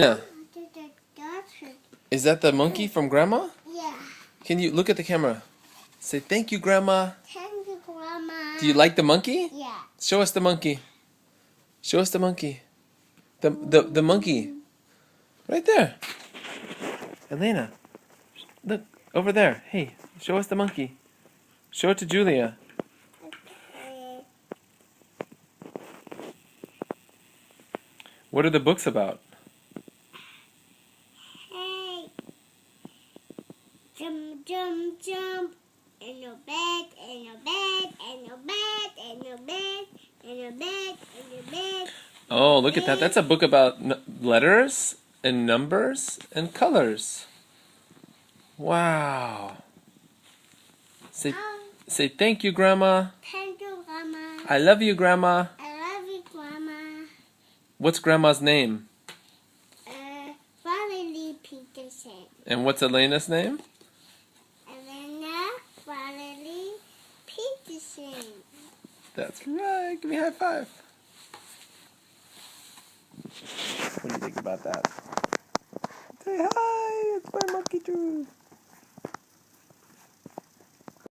Yeah. Is that the monkey from Grandma? Yeah. Can you look at the camera? Say thank you, Grandma. Thank you, Grandma. Do you like the monkey? Yeah. Show us the monkey. Show us the monkey. The monkey. Right there. Elena. Look over there. Hey, show us the monkey. Show it to Julia. Okay. What are the books about? Hey. Jump, jump, jump. In your bed, in your bed, in your bed, in your bed, in your bed, in your bed. Oh, look at that. That's a book about letters and numbers and colors. Wow. Say thank you, Grandma. Thank you, Grandma. I love you, Grandma. I love you, Grandma. What's Grandma's name? Valerie Peterson. And what's Elena's name? Elena Valerie Peterson. That's right. Give me a high five. What do you think about that? Say hi. It's my monkey too.